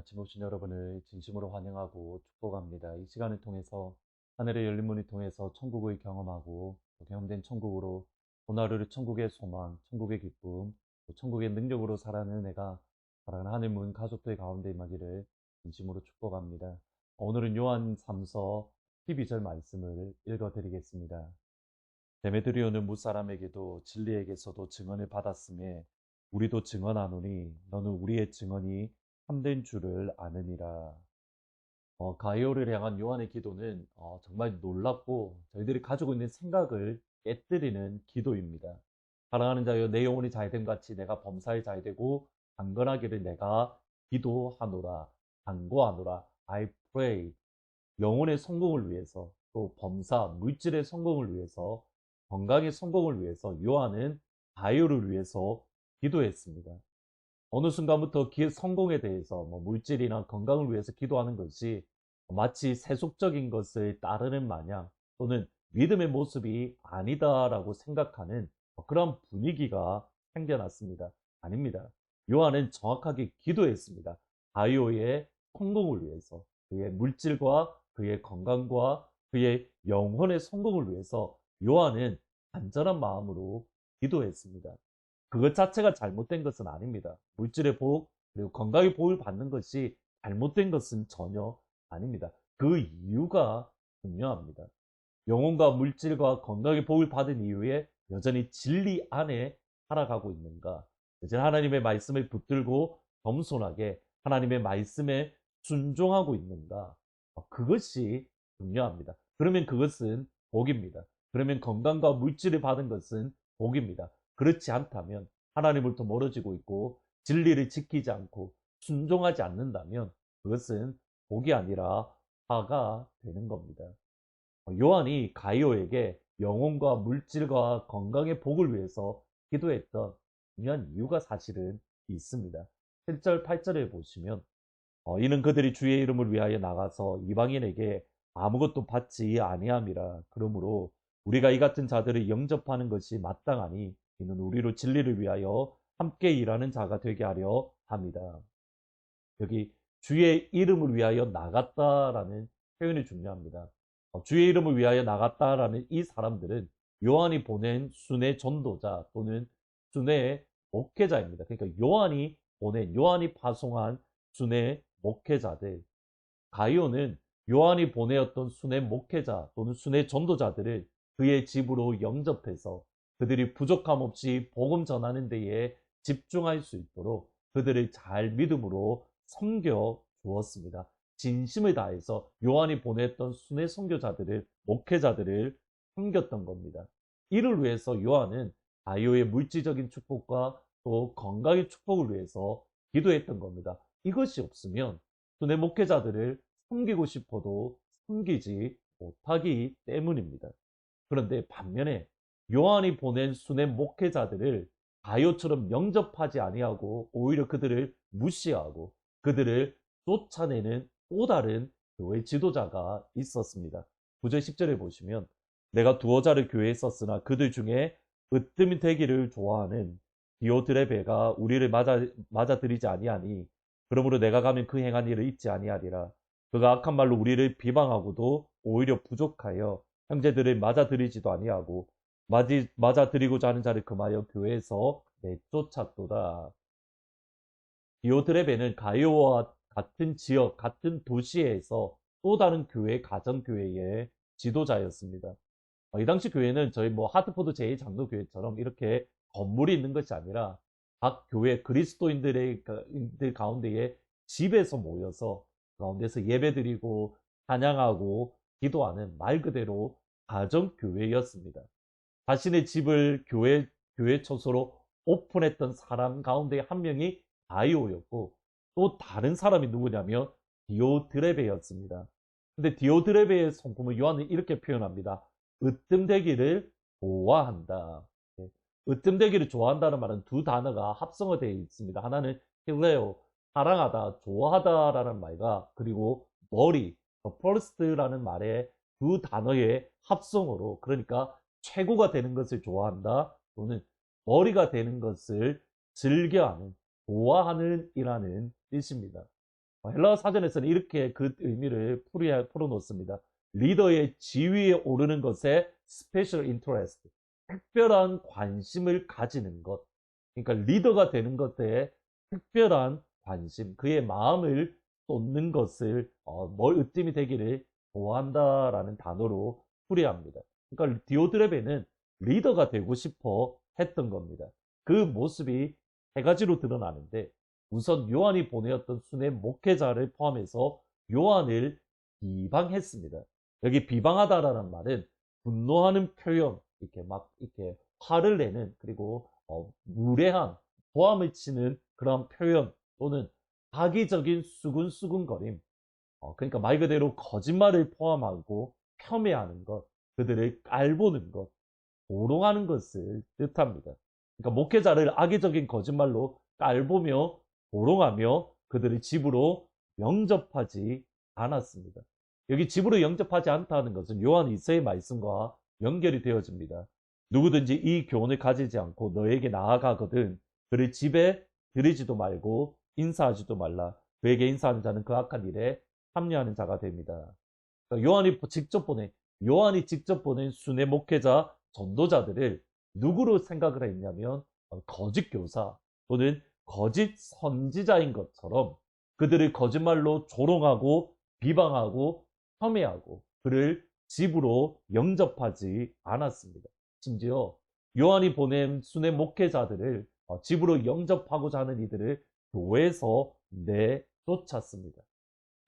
아침 오신 여러분을 진심으로 환영하고 축복합니다. 이 시간을 통해서 하늘의 열린 문을 통해서 천국을 경험하고 또 경험된 천국으로 오늘 하루를 천국의 소망, 천국의 기쁨, 또 천국의 능력으로 살아가는 내가 사랑하는 하늘 문 가족들 가운데 임하기를 진심으로 축복합니다. 오늘은 요한 3서 12절 말씀을 읽어드리겠습니다. 데메드리오는 무사람에게도 진리에게서도 증언을 받았음에 우리도 증언하노니 너는 우리의 증언이 참된 줄을 아느니라. 가이오를 향한 요한의 기도는 정말 놀랍고 저희들이 가지고 있는 생각을 깨뜨리는 기도입니다. 사랑하는 자여 내 영혼이 잘됨 같이 내가 범사에 잘되고 강건하기를 내가 기도하노라. 간구하노라. I pray. 영혼의 성공을 위해서 또 범사, 물질의 성공을 위해서 건강의 성공을 위해서 요한은 가이오를 위해서 기도했습니다. 어느 순간부터 성공에 대해서 물질이나 건강을 위해서 기도하는 것이 마치 세속적인 것을 따르는 마냥 또는 믿음의 모습이 아니다라고 생각하는 그런 분위기가 생겨났습니다. 아닙니다. 요한은 정확하게 기도했습니다. 가이오의 성공을 위해서 그의 물질과 그의 건강과 그의 영혼의 성공을 위해서 요한은 간절한 마음으로 기도했습니다. 그것 자체가 잘못된 것은 아닙니다. 물질의 복, 그리고 건강의 복을 받는 것이 잘못된 것은 전혀 아닙니다. 그 이유가 중요합니다. 영혼과 물질과 건강의 복을 받은 이후에 여전히 진리 안에 살아가고 있는가? 여전히 하나님의 말씀을 붙들고 겸손하게 하나님의 말씀에 순종하고 있는가? 그것이 중요합니다. 그러면 그것은 복입니다. 그러면 건강과 물질을 받은 것은 복입니다. 그렇지 않다면 하나님으로부터 멀어지고 있고 진리를 지키지 않고 순종하지 않는다면 그것은 복이 아니라 화가 되는 겁니다. 요한이 가이오에게 영혼과 물질과 건강의 복을 위해서 기도했던 중요한 이유가 사실은 있습니다. 7절, 8절에 보시면 이는 그들이 주의 이름을 위하여 나가서 이방인에게 아무것도 받지 아니함이라. 그러므로 우리가 이 같은 자들을 영접하는 것이 마땅하니 이는 우리로 진리를 위하여 함께 일하는 자가 되게 하려 합니다. 여기 주의 이름을 위하여 나갔다라는 표현이 중요합니다. 주의 이름을 위하여 나갔다라는 이 사람들은 요한이 보낸 순회 전도자 또는 순회 목회자입니다. 그러니까 요한이 파송한 순회 목회자들. 가이오는 요한이 보내었던 순회 목회자 또는 순회 전도자들을 그의 집으로 영접해서 그들이 부족함 없이 복음 전하는 데에 집중할 수 있도록 그들을 잘 믿음으로 섬겨 주었습니다. 진심을 다해서 요한이 보냈던 순회 선교자들을 목회자들을 섬겼던 겁니다. 이를 위해서 요한은 가이오의 물질적인 축복과 또 건강의 축복을 위해서 기도했던 겁니다. 이것이 없으면 순회 목회자들을 섬기고 싶어도 섬기지 못하기 때문입니다. 그런데 반면에 요한이 보낸 순회 목회자들을 가요처럼 영접하지 아니하고 오히려 그들을 무시하고 그들을 쫓아내는 또 다른 교회 지도자가 있었습니다. 9절 10절에 보시면 내가 두어 자를 교회에 썼으나 그들 중에 으뜸이 되기를 좋아하는 디오드레베가 우리를 맞아들이지 아니하니 그러므로 내가 가면 그 행한 일을 잊지 아니하리라. 그가 악한 말로 우리를 비방하고도 오히려 부족하여 형제들을 맞아들이지도 아니하고 맞아들이고자 하는 자를 금하여 교회에서 내쫓았도다. 디오드레베는 가이오와 같은 지역, 같은 도시에서 또 다른 교회, 가정교회의 지도자였습니다. 이 당시 교회는 저희 하트포드 제2장로교회처럼 이렇게 건물이 있는 것이 아니라 각 교회 그리스도인들 가운데에 집에서 모여서 가운데서 예배드리고 찬양하고 기도하는 말 그대로 가정교회였습니다. 자신의 집을 교회 처소로 오픈했던 사람 가운데 한 명이 가이오였고 또 다른 사람이 누구냐면 디오드레베였습니다. 근데 디오드레베의 성품을 요한은 이렇게 표현합니다. 으뜸되기를 좋아한다. 으뜸되기를 좋아한다는 말은 두 단어가 합성어되어 있습니다. 하나는 필레오, 사랑하다, 좋아하다라는 말과 그리고 머리, first라는 말의 두 단어의 합성어로 그러니까 최고가 되는 것을 좋아한다 또는 머리가 되는 것을 즐겨하는, 좋아하는 이라는 뜻입니다. 헬라어 사전에서는 이렇게 그 의미를 풀어놓습니다. 리더의 지위에 오르는 것에 special interest, 특별한 관심을 가지는 것. 그러니까 리더가 되는 것에 특별한 관심, 그의 마음을 쏟는 것을 뭘 으뜸이 되기를 좋아한다라는 단어로 풀이합니다. 그러니까 디오드레베는 리더가 되고 싶어 했던 겁니다. 그 모습이 세 가지로 드러나는데, 우선 요한이 보내었던 순회 목회자를 포함해서 요한을 비방했습니다. 여기 비방하다라는 말은 분노하는 표현, 이렇게 막 이렇게 화를 내는, 그리고 무례한 고함을 치는 그런 표현, 또는 악의적인 수근수근거림, 그러니까 말 그대로 거짓말을 포함하고 폄훼하는 것, 그들을 깔보는 것, 조롱하는 것을 뜻합니다. 그러니까 목회자를 악의적인 거짓말로 깔보며 조롱하며 그들을 집으로 영접하지 않았습니다. 여기 집으로 영접하지 않다는 것은 요한 1서의 말씀과 연결이 되어집니다. 누구든지 이 교훈을 가지지 않고 너에게 나아가거든 그를 집에 들이지도 말고 인사하지도 말라. 그에게 인사하는 자는 그 악한 일에 참여하는 자가 됩니다. 그러니까 요한이 직접 보낸 순회 목회자 전도자들을 누구로 생각을 했냐면 거짓 교사 또는 거짓 선지자인 것처럼 그들을 거짓말로 조롱하고 비방하고 폄훼하고 그를 집으로 영접하지 않았습니다. 심지어 요한이 보낸 순회 목회자들을 집으로 영접하고자 하는 이들을 교회에서 내쫓았습니다.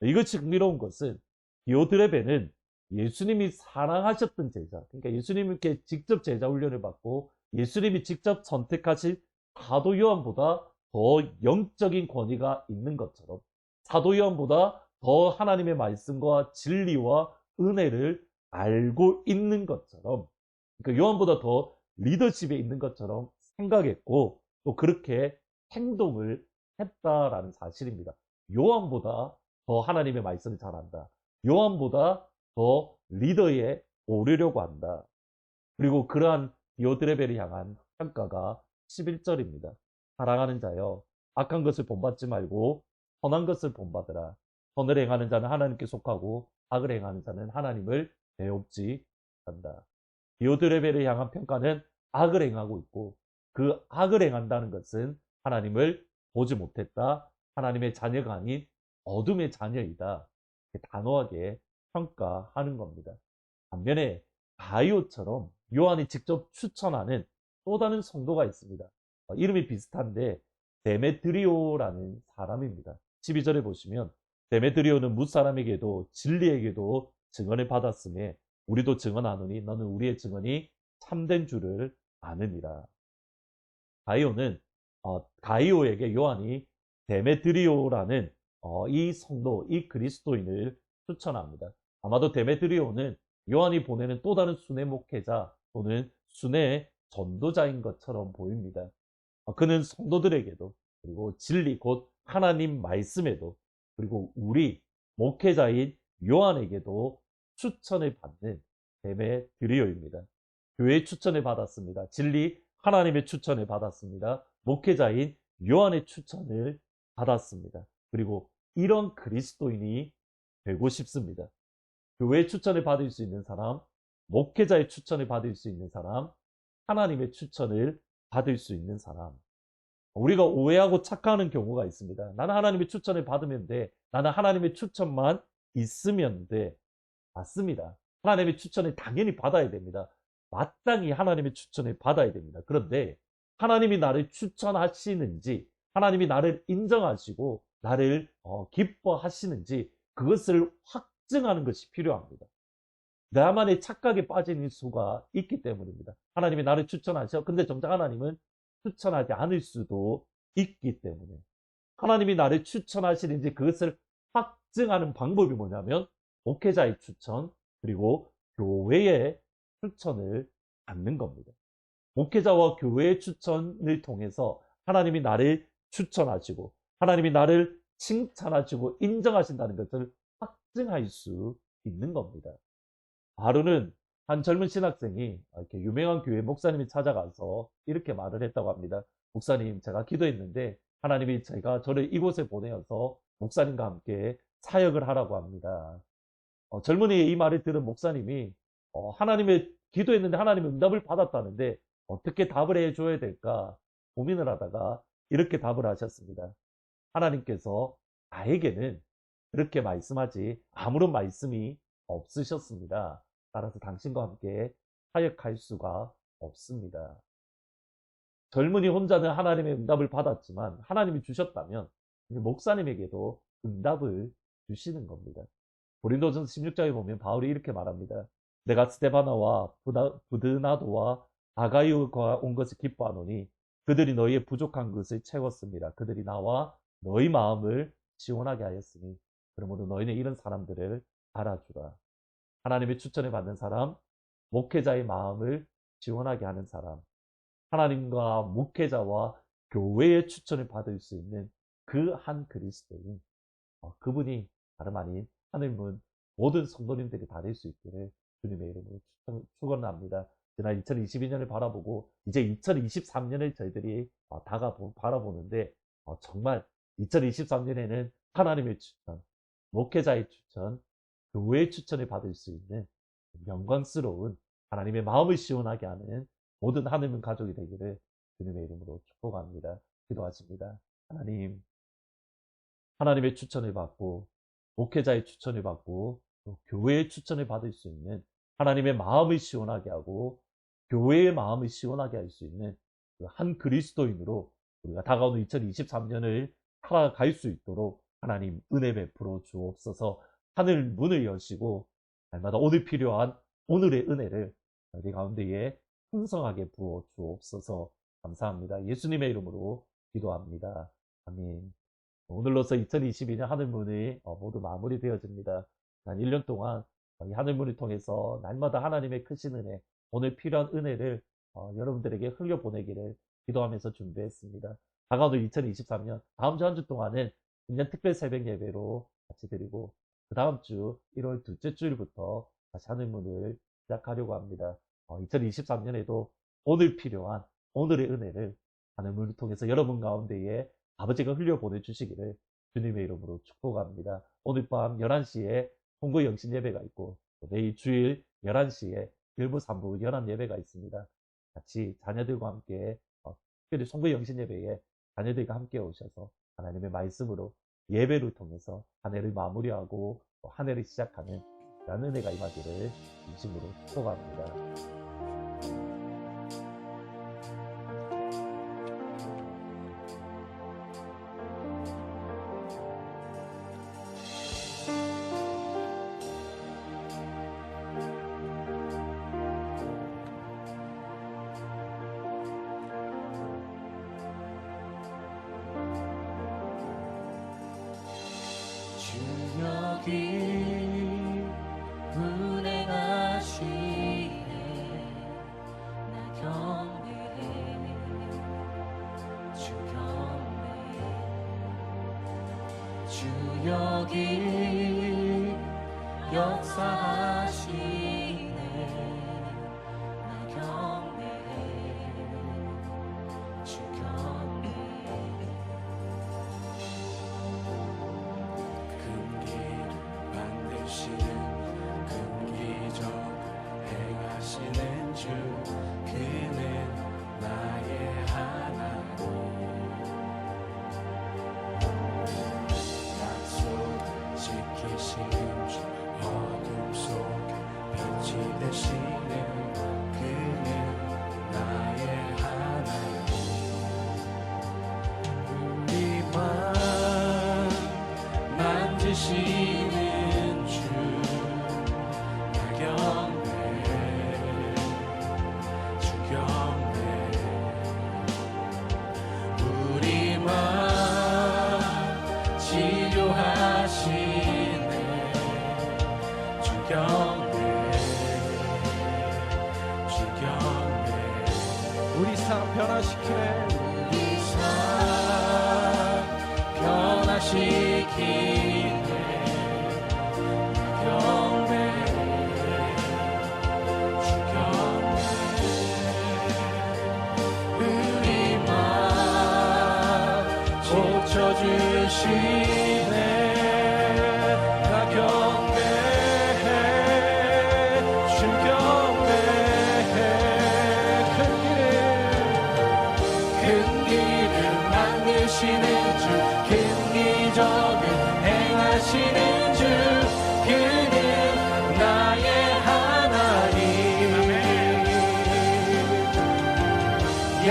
이것이 흥미로운 것은 디오드레베는 예수님이 사랑하셨던 제자, 그러니까 예수님께 직접 제자 훈련을 받고 예수님이 직접 선택하신 사도 요한보다 더 영적인 권위가 있는 것처럼, 사도 요한보다 더 하나님의 말씀과 진리와 은혜를 알고 있는 것처럼, 그러니까 요한보다 더 리더십에 있는 것처럼 생각했고 또 그렇게 행동을 했다라는 사실입니다. 요한보다 더 하나님의 말씀을 잘 안다. 요한보다 더 리더에 오르려고 한다. 그리고 그러한 디오드레베를 향한 평가가 11절입니다. 사랑하는 자여, 악한 것을 본받지 말고 선한 것을 본받으라. 선을 행하는 자는 하나님께 속하고 악을 행하는 자는 하나님을 배웁지 한다. 디오드레베를 향한 평가는 악을 행하고 있고, 그 악을 행한다는 것은 하나님을 보지 못했다. 하나님의 자녀가 아닌 어둠의 자녀이다. 단호하게 평가하는 겁니다. 반면에 가이오처럼 요한이 직접 추천하는 또 다른 성도가 있습니다. 이름이 비슷한데 데메드리오라는 사람입니다. 12절에 보시면 데메드리오는 무사람에게도 진리에게도 증언을 받았음에 우리도 증언하노니 너는 우리의 증언이 참된 줄을 아느니라. 가이오에게 요한이 데메드리오라는 이 성도, 이 그리스도인을 추천합니다. 아마도 데메드리오는 요한이 보내는 또 다른 순회 목회자 또는 순회 전도자인 것처럼 보입니다. 그는 성도들에게도, 그리고 진리 곧 하나님 말씀에도, 그리고 우리 목회자인 요한에게도 추천을 받는 데메드리오입니다. 교회의 추천을 받았습니다. 진리 하나님의 추천을 받았습니다. 목회자인 요한의 추천을 받았습니다. 그리고 이런 그리스도인이 되고 싶습니다. 교회의 추천을 받을 수 있는 사람, 목회자의 추천을 받을 수 있는 사람, 하나님의 추천을 받을 수 있는 사람. 우리가 오해하고 착각하는 경우가 있습니다. 나는 하나님의 추천을 받으면 돼. 나는 하나님의 추천만 있으면 돼. 맞습니다. 하나님의 추천을 당연히 받아야 됩니다. 마땅히 하나님의 추천을 받아야 됩니다. 그런데 하나님이 나를 추천하시는지, 하나님이 나를 인정하시고 나를 기뻐하시는지 그것을 확증하는 것이 필요합니다. 나만의 착각에 빠진 수가 있기 때문입니다. 하나님이 나를 추천하셔. 근데 정작 하나님은 추천하지 않을 수도 있기 때문에, 하나님이 나를 추천하시는지 그것을 확증하는 방법이 뭐냐면 목회자의 추천, 그리고 교회의 추천을 받는 겁니다. 목회자와 교회의 추천을 통해서 하나님이 나를 추천하시고 하나님이 나를 칭찬하시고 인정하신다는 것을 확증할 수 있는 겁니다. 하루는 한 젊은 신학생이 이렇게 유명한 교회 목사님이 찾아가서 이렇게 말을 했다고 합니다. 목사님, 제가 기도했는데 하나님이 저를 이곳에 보내어서 목사님과 함께 사역을 하라고 합니다. 젊은이의 이 말을 들은 목사님이 하나님의 기도했는데 하나님의 응답을 받았다는데 어떻게 답을 해줘야 될까 고민을 하다가 이렇게 답을 하셨습니다. 하나님께서 나에게는 그렇게 말씀하지 아무런 말씀이 없으셨습니다. 따라서 당신과 함께 사역할 수가 없습니다. 젊은이 혼자는 하나님의 응답을 받았지만 하나님이 주셨다면 목사님에게도 응답을 주시는 겁니다. 고린도전서 16장에 보면 바울이 이렇게 말합니다. 내가 스데바나와 부드나도와 아가이오가 온 것을 기뻐하노니 그들이 너희의 부족한 것을 채웠습니다. 그들이 나와 너희 마음을 시원하게 하였으니 그러므로 너희는 이런 사람들을 알아주라. 하나님의 추천을 받는 사람, 목회자의 마음을 시원하게 하는 사람, 하나님과 목회자와 교회의 추천을 받을 수 있는 그 한 그리스도인, 그분이 다름 아닌 하늘문 모든 성도님들이 다 될 수 있기를 주님의 이름으로 축원합니다. 지난 2022년을 바라보고 이제 2023년을 저희들이 바라보는데 정말 2023년에는 하나님의 추천, 목회자의 추천, 교회의 추천을 받을 수 있는 영광스러운 하나님의 마음을 시원하게 하는 모든 하늘문 가족이 되기를 주님의 이름으로 축복합니다. 기도하십니다. 하나님의 추천을 받고 목회자의 추천을 받고 또 교회의 추천을 받을 수 있는 하나님의 마음을 시원하게 하고 교회의 마음을 시원하게 할 수 있는 그 한 그리스도인으로 우리가 다가오는 2023년을 살아갈 수 있도록 하나님 은혜 베풀어 주옵소서. 하늘 문을 여시고 날마다 오늘 필요한 오늘의 은혜를 우리 가운데에 풍성하게 부어 주옵소서. 감사합니다. 예수님의 이름으로 기도합니다. 아멘. 오늘로서 2022년 하늘문이 모두 마무리되어집니다. 한 1년 동안 이 하늘문을 통해서 날마다 하나님의 크신 은혜, 오늘 필요한 은혜를 여러분들에게 흘려보내기를 기도하면서 준비했습니다. 다가오는 2023년 다음 주 한 주 동안은 금년 특별 새벽 예배로 같이 드리고 그 다음 주 1월 둘째 주일부터 다시 하늘문을 시작하려고 합니다. 2023년에도 오늘 필요한 오늘의 은혜를 하늘문을 통해서 여러분 가운데에 아버지가 흘려보내주시기를 주님의 이름으로 축복합니다. 오늘 밤 11시에 송구 영신 예배가 있고 내일 주일 11시에 일부 3부 연합 예배가 있습니다. 같이 자녀들과 함께 특별히 송구 영신 예배에 자녀들과 함께 오셔서 하나님의 말씀으로 예배를 통해서 한 해를 마무리하고 또 한 해를 시작하는 그런 은혜가 임하기를 진심으로 축복합니다. 주역이 운행하시네 나 경배해 주 경배해 주역이 역사하시네 나 경배해 주 경배해 반드시는 금기적 행하시는 주 그는 나의 하나님 약속 지키시는 주 어둠 속에 빛이 되시는 그는 나의 하나님 우리만 만지시는 우리 삶 변화시키네 우리 삶 변화시키네 경배해 주 경배해 우리 맘 고쳐주시네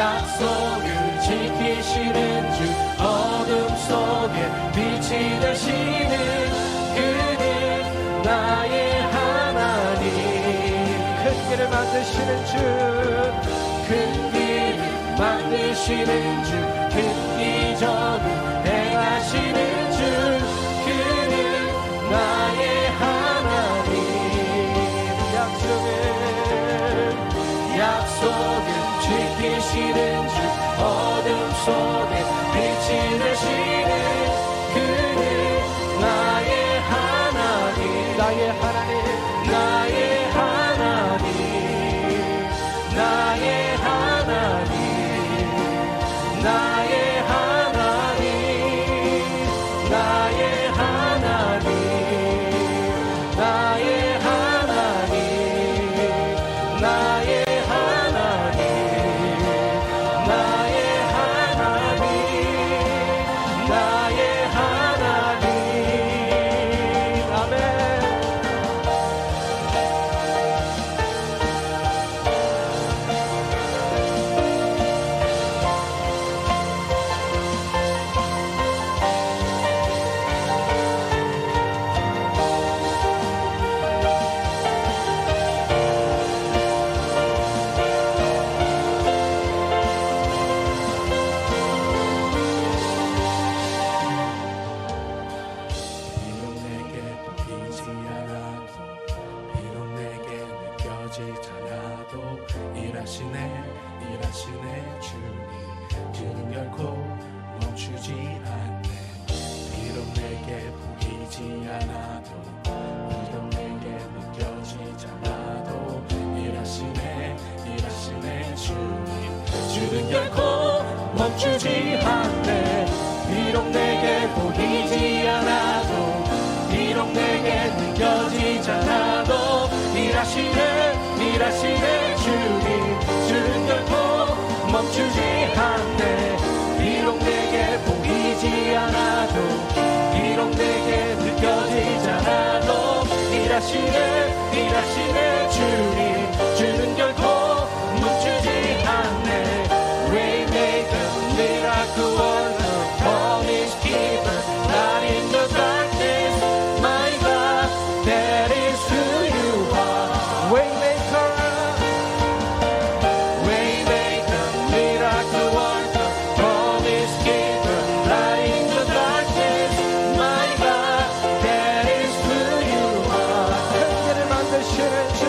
약속을 지키시는 주 어둠 속에 빛이 되시는 그는 나의 하나님 큰 길을 만드시는 주 큰 길을 만드시는 주 큰 기적을 행하시는 주 그는 나의 하나님 약속을 지키시는 주 어둠 속에 빛이 되시는 그는 나의 하나님 나의 하나님 나의 하나님 나의 하나님 나의 하나님 나의 하나님 나의 하나님 나의 하나님 나의 하나님 나의 하나님 아멘 비록 내게 보이지 않아도 비록 내게 느껴지지 않아도 일하시네 주님 주는 결코 멈추지 않네 비록 내게 보이지 않아도 비록 내게 느껴지지 않아도 일하시네 주님 주는 결코 멈추지 않네 비록 내게 보이지 않아도 비록 내게 느껴지지 않아도 일하시네 주님 주는 결코 멈추지 않네 비록 내게 보이지 않아도 비록 내게 느껴지지 않아도 일하시네 주님 주는 결코 멈추지 않네 Waymaker, miracle worker, promise keeper, light in the darkness, my God, that is who you are. Waymaker, Waymaker, miracle worker, promise keeper, light in the darkness, my God, that is who you are. 큰 길을 만드시는 주